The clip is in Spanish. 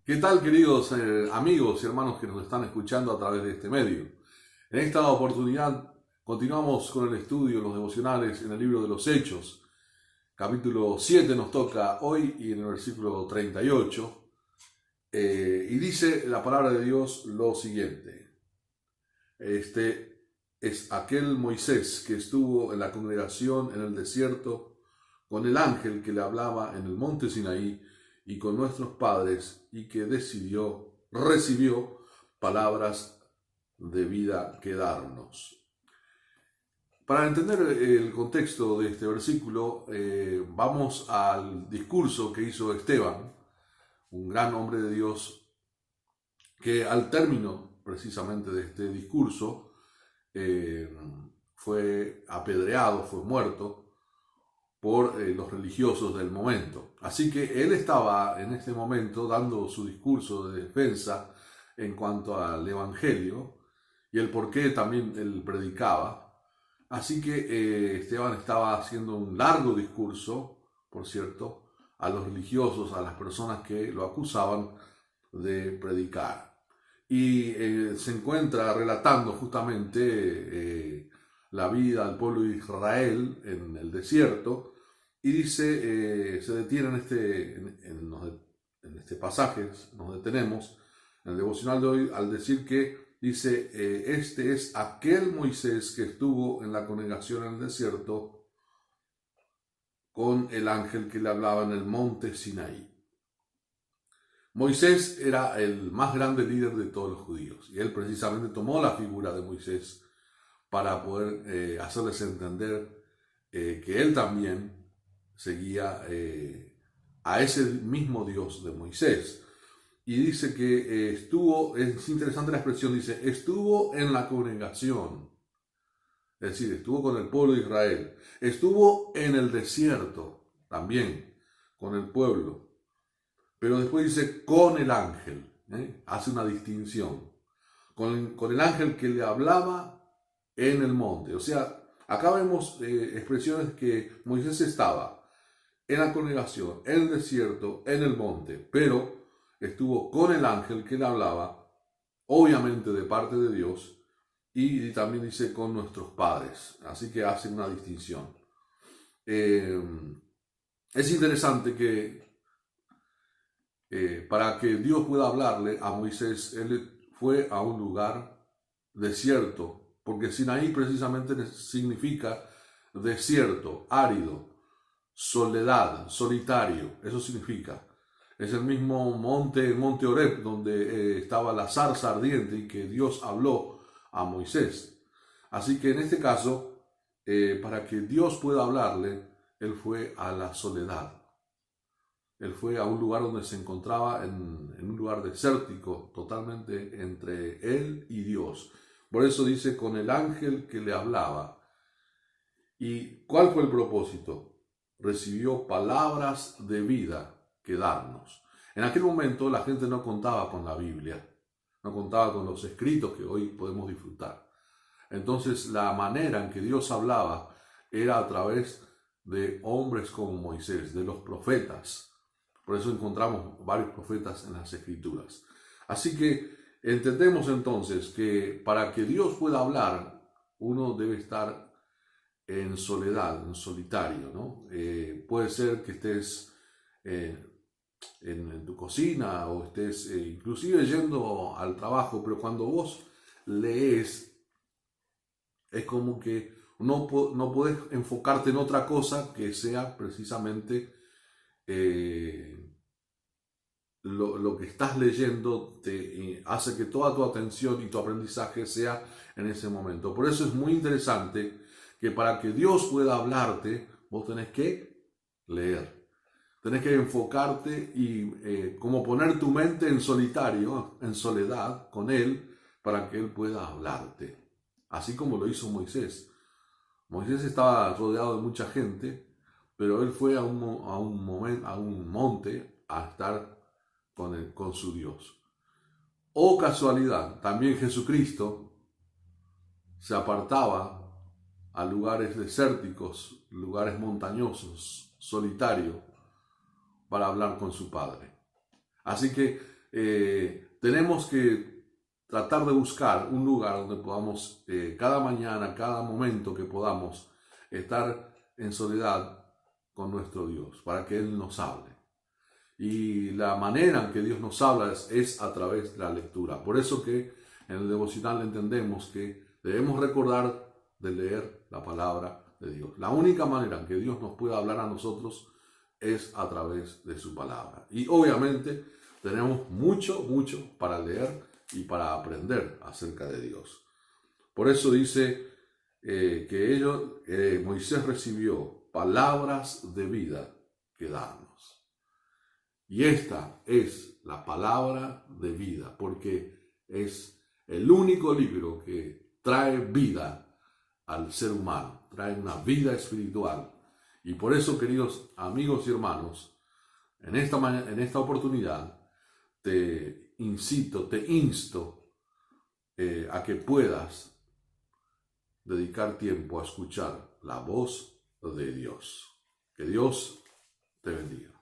¿Qué tal, queridos amigos y hermanos que nos están escuchando a través de este medio? En esta oportunidad continuamos con el estudio, los devocionales en el libro de los Hechos. Capítulo 7 nos toca hoy y en el versículo 38. Y dice la palabra de Dios lo siguiente. Este es aquel Moisés que estuvo en la congregación en el desierto con el ángel que le hablaba en el monte Sinaí y con nuestros padres y que recibió palabras de vida que darnos. Para entender el contexto de este versículo, vamos al discurso que hizo Esteban, un gran hombre de Dios, que al término precisamente de este discurso fue apedreado, fue muerto por los religiosos del momento. Así que él estaba en este momento dando su discurso de defensa en cuanto al Evangelio y el por qué también él predicaba. Así que Esteban estaba haciendo un largo discurso, por cierto, a los religiosos, a las personas que lo acusaban de predicar. Y se encuentra relatando justamente la vida del pueblo de Israel en el desierto, y dice, se detiene en este pasaje, nos detenemos en el devocional de hoy al decir que dice, este es aquel Moisés que estuvo en la congregación en el desierto con el ángel que le hablaba en el monte Sinaí. Moisés era el más grande líder de todos los judíos y él precisamente tomó la figura de Moisés para poder hacerles entender que él también seguía a ese mismo Dios de Moisés. Y dice que estuvo, es interesante la expresión, dice, estuvo en la congregación, es decir, estuvo con el pueblo de Israel, estuvo en el desierto también con el pueblo, pero después dice con el ángel, hace una distinción, con el ángel que le hablaba en el monte. O sea, acá vemos expresiones que Moisés estaba en la congregación, en el desierto, en el monte, pero estuvo con el ángel que le hablaba, obviamente de parte de Dios, y también dice con nuestros padres. Así que hace una distinción. Es interesante que para que Dios pueda hablarle a Moisés, él fue a un lugar desierto, porque Sinaí precisamente significa desierto, árido, soledad, solitario, eso significa. Es el mismo monte Oreb, donde estaba la zarza ardiente y que Dios habló a Moisés. Así que en este caso, para que Dios pueda hablarle, él fue a la soledad. Él fue a un lugar donde se encontraba en un lugar desértico, totalmente entre él y Dios. Por eso dice, con el ángel que le hablaba. ¿Y cuál fue el propósito? Recibió palabras de vida que darnos. En aquel momento la gente no contaba con la Biblia, no contaba con los escritos que hoy podemos disfrutar. Entonces la manera en que Dios hablaba era a través de hombres como Moisés, de los profetas. Por eso encontramos varios profetas en las Escrituras. Así que entendemos entonces que para que Dios pueda hablar, uno debe estar en soledad, en solitario, ¿no? Puede ser que estés en tu cocina o estés inclusive yendo al trabajo, pero cuando vos lees, es como que no podés enfocarte en otra cosa que sea precisamente lo que estás leyendo te hace que toda tu atención y tu aprendizaje sea en ese momento. Por eso es muy interesante que para que Dios pueda hablarte, vos tenés que leer. Tenés que enfocarte y como poner tu mente en solitario, en soledad con Él, para que Él pueda hablarte. Así como lo hizo Moisés. Moisés estaba rodeado de mucha gente, pero él fue a un monte a estar con su Dios. Oh casualidad, también Jesucristo se apartaba a lugares desérticos, lugares montañosos, solitarios, para hablar con su Padre. Así que tenemos que tratar de buscar un lugar donde podamos cada mañana, cada momento que podamos estar en soledad con nuestro Dios, para que Él nos hable. Y la manera en que Dios nos habla es a través de la lectura. Por eso que en el devocional entendemos que debemos recordar de leer la palabra de Dios. La única manera en que Dios nos pueda hablar a nosotros es a través de su palabra. Y obviamente tenemos mucho para leer y para aprender acerca de Dios. Por eso dice que Moisés recibió palabras de vida que darnos. Y esta es la palabra de vida, porque es el único libro que trae vida al ser humano, trae una vida espiritual. Y por eso, queridos amigos y hermanos, en esta oportunidad te insto a que puedas dedicar tiempo a escuchar la voz de Dios. Que Dios te bendiga.